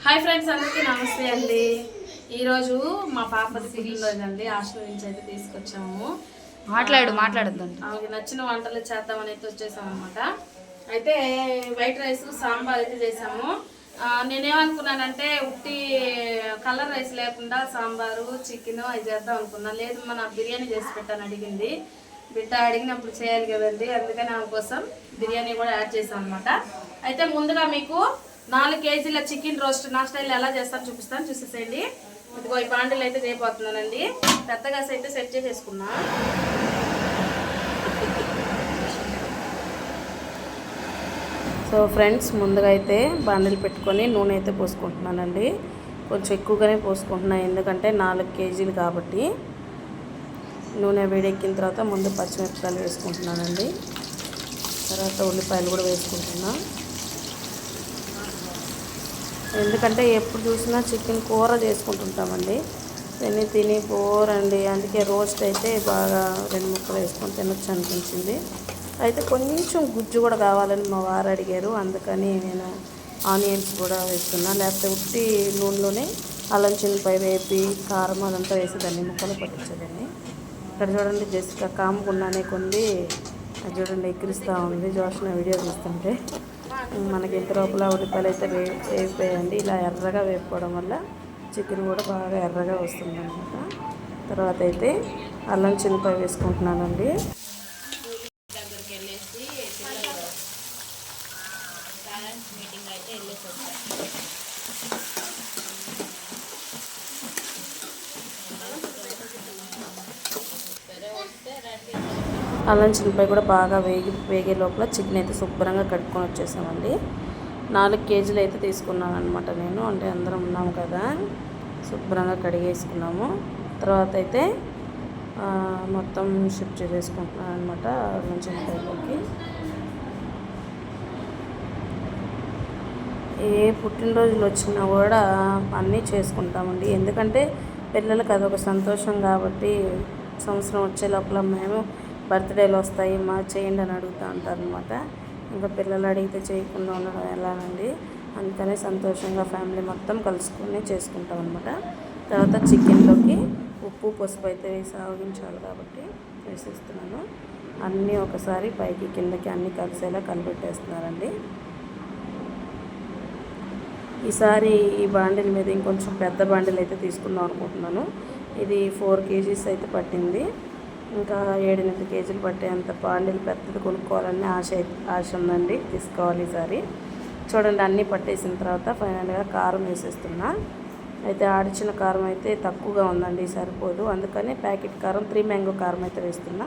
Hi friends, అందరికీ నమస్తే అండి. ఈరోజు మా పాపది పుట్టినరోజు అండి. హాస్టల్ నుంచి అయితే తీసుకొచ్చాము. మాట్లాడద్దండి. ఆమెకి నచ్చిన వంటలు చేద్దామని అయితే వచ్చేసాము అనమాట. అయితే వైట్ రైస్ సాంబార్ అయితే చేసాము. నేనేమనుకున్నానంటే ఉట్టి కలర్ రైస్ లేకుండా సాంబారు చికెన్ అవి చేద్దాం అనుకున్నాను. లేదు మన బిర్యానీ చేసి పెట్టాను అడిగింది. బిడ్డ అడిగినప్పుడు చేయాలి కదండి, అందుకని ఆమె కోసం బిర్యానీ కూడా యాడ్ చేసాం అనమాట. అయితే ముందుగా మీకు 4 కేజీల చికెన్ రోస్ట్ నా స్టైల్ ఎలా చేస్తాను చూపిస్తాను, చూసేసేయండి. ఇదిగో ఈ బాండిల్ అయితే చేయబోతున్నానండి. పెద్ద గ్యాస్ అయితే సెట్ చేసేసుకున్నా. సో ఫ్రెండ్స్, ముందుగా అయితే బాండిల్ పెట్టుకొని నూనె అయితే పోసుకుంటున్నానండి. కొంచెం ఎక్కువగానే పోసుకుంటున్నాను, ఎందుకంటే 4 కేజీలు కాబట్టి. నూనె వేడెక్కిన తర్వాత ముందు పచ్చిమిరపకాయలు వేసుకుంటున్నానండి. తర్వాత ఉల్లిపాయలు కూడా వేసుకుంటున్నా. ఎందుకంటే ఎప్పుడు చూసినా చికెన్ కూర చేసుకుంటుంటామండి, తిని బోర్ అండి. అందుకే రోస్ట్ అయితే బాగా 2 ముక్కలు వేసుకొని తినొచ్చు అనిపించింది. అయితే కొంచెం గుజ్జు కూడా కావాలని మా వారు అడిగారు, అందుకని నేను ఆనియన్స్ కూడా వేస్తున్నా. లేకపోతే ఉట్టి నూనెలోనే అల్లం చిన్నపై వేపి కారం అదంతా వేసేదాన్ని, ముక్కలు పట్టించేదాన్ని. ఇక్కడ చూడండి, జస్ట్ కాముకున్నానే కొంది చూడండి ఎక్కిరిస్తూ ఉంది జోష్న వీడియో తీస్తుంటే. మనకి ఇంత లోపల ఉల్లిపాయలు అయితే వేగిపోయాయండి. ఇలా ఎర్రగా వేపుకోవడం వల్ల చికెన్ కూడా బాగా ఎర్రగా వస్తుంది అనమాట. తర్వాత అయితే అల్లం చిన్నపాయ వేసుకుంటున్నానండి. అల్లం చిన్నపాయ కూడా బాగా వేగే లోపల చికెన్ అయితే శుభ్రంగా కడుక్కొని వచ్చేసామండి. 4 కేజీలు అయితే తీసుకున్నాను అనమాట నేను, అంటే అందరం ఉన్నాము కదా, శుభ్రంగా కడిగేసుకున్నాము. తర్వాత అయితే మొత్తం షిఫ్ట్ చేసేసుకుంటున్నాను అనమాట అల్లం చిన్నపాయలోకి. ఏ పుట్టినరోజులు వచ్చినా కూడా అన్నీ చేసుకుంటామండి, ఎందుకంటే పిల్లలకి అదొక సంతోషం కాబట్టి. సంవత్సరం వచ్చే లోపల మేము బర్త్డేలు వస్తాయి మా చేయండి అని అడుగుతూ ఉంటారు అనమాట. ఇంకా పిల్లలు అడిగితే చేయకుండా ఉండడం ఎలానండి, అందుకనే సంతోషంగా ఫ్యామిలీ మొత్తం కలుసుకొని చేసుకుంటాం అనమాట. తర్వాత చికెన్లోకి ఉప్పు పసుపు అయితే వేసి ఆవగించాలి కాబట్టి వేసేస్తున్నాను. అన్నీ ఒకసారి పైకి కిందకి అన్నీ కలిసేలా కలిపెట్టేస్తున్నారండి. ఈసారి ఈ బాండిల్ మీద ఇంకొంచెం పెద్ద బాండిల్ అయితే తీసుకుందాం అనుకుంటున్నాను. ఇది 4 కేజీస్ అయితే పట్టింది. ఇంకా 7-8 కేజీలు పట్టేంత బాండిల్ పెద్దది కొనుక్కోవాలని ఆశ ఉందండి, తీసుకోవాలి ఈసారి. చూడండి, అన్నీ పట్టేసిన తర్వాత ఫైనల్గా కారం వేసేస్తున్నా. అయితే ఆడిచిన కారం అయితే తక్కువగా ఉందండి, సరిపోదు. అందుకని ప్యాకెట్ కారం 3 మ్యాంగో కారం అయితే వేస్తున్నా.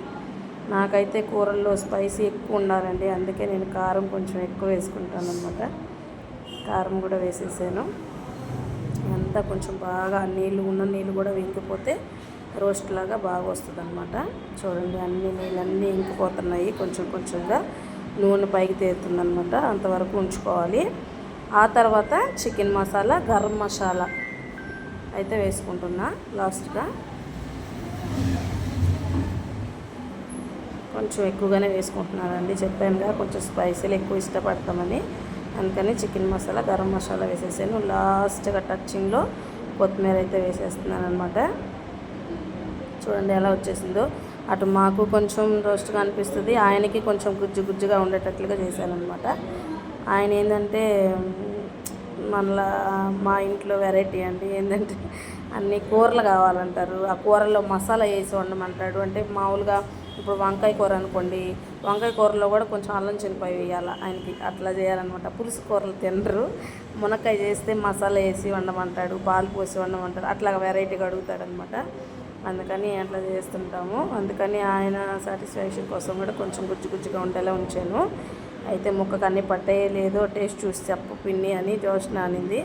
నాకైతే కూరల్లో స్పైసీ ఎక్కువ ఉండాలండి, అందుకే నేను కారం కొంచెం ఎక్కువ వేసుకుంటాను అనమాట. కారం కూడా వేసేసాను. అంతా కొంచెం బాగా నీళ్ళు కూడా ఇంకిపోతే రోస్ట్ లాగా బాగా వస్తుంది అనమాట. చూడండి, నీళ్ళన్నీ ఇంకిపోతున్నాయి, కొంచెంగా నూనె పైకి తేరుతుంది అనమాట. అంతవరకు ఉంచుకోవాలి. ఆ తర్వాత చికెన్ మసాలా, గరం మసాలా అయితే వేసుకుంటున్నా లాస్ట్గా. కొంచెం ఎక్కువగానే వేసుకుంటున్నానండి, చెప్పానుగా కొంచెం స్పైసీలు ఎక్కువ ఇష్టపడతామని. అందుకని చికెన్ మసాలా, గరం మసాలా వేసేసాను. లాస్ట్గా టచ్చింగ్లో కొత్తిమీర అయితే వేసేస్తున్నాను అనమాట. చూడండి ఎలా వచ్చేసిందో. అటు మాకు కొంచెం రోస్ట్గా అనిపిస్తుంది, ఆయనకి కొంచెం గుజ్జుగా ఉండేటట్లుగా చేశాను అనమాట. ఆయన ఏంటంటే మళ్ళా మా ఇంట్లో వెరైటీ అండి, ఏంటంటే అన్ని కూరలు కావాలంటారు. ఆ కూరలో మసాలా వేసి వండమంటాడు. అంటే మామూలుగా ఇప్పుడు వంకాయ కూర అనుకోండి, వంకాయ కూరలో కూడా కొంచెం అల్లం చిన్నపాయ వేయాలి ఆయనకి, అట్లా చేయాలన్నమాట. పులుసు కూరలు తినరు. మునక్కాయ చేస్తే మసాలా వేసి వండమంటాడు, పాలు పోసి వండమంటాడు, అట్లా వెరైటీగా అడుగుతాడనమాట. అందుకని అట్లా చేస్తుంటాము. అందుకని ఆయన సాటిస్ఫాక్షన్ కోసం కూడా కొంచెం గుజ్జుగా ఉండేలా ఉంచాను. అయితే ముక్కకు అన్నీ పట్టాయో లేదో టేస్ట్ చూసి చెప్పు పిన్ని అని జోష్న అనింది.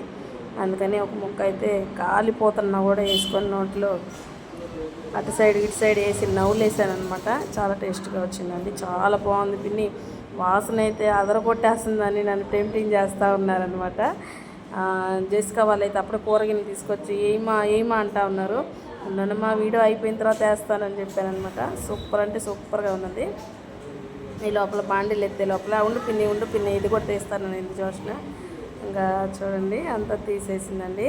అందుకని ఒక ముక్క అయితే కాలిపోతున్నా కూడా వేసుకొని నోట్లో అటు సైడ్ ఇటు సైడ్ వేసి నవ్వులేసాను అనమాట. చాలా టేస్ట్గా వచ్చిందండి, చాలా బాగుంది పిన్ని, వాసన అయితే అదరగొట్టేస్తుందని నన్ను టెంప్టింగ్ చేస్తూ ఉన్నారనమాట. జెసికా వాళ్ళైతే అప్పుడే కూరగాయలు తీసుకొచ్చి ఏమా అంటా ఉన్నారు. నన్ను మా వీడియో అయిపోయిన తర్వాత వేస్తానని చెప్పాను అనమాట. సూపర్ అంటే సూపర్గా ఉన్నది. ఈ లోపల బాండిల్ ఎత్తే లోపల ఉండు పిన్ని ఇది కూడా తీస్తాను నేను జోష్న. ఇంకా చూడండి అంతా తీసేసిందండి.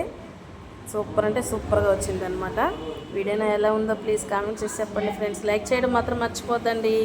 సూపర్ అంటే సూపర్గా వచ్చిందనమాట. వీడియోనా ఎలా ఉందో ప్లీజ్ కామెంట్ చేసి చెప్పండి ఫ్రెండ్స్. లైక్ చేయడం మాత్రం మర్చిపోద్దండి.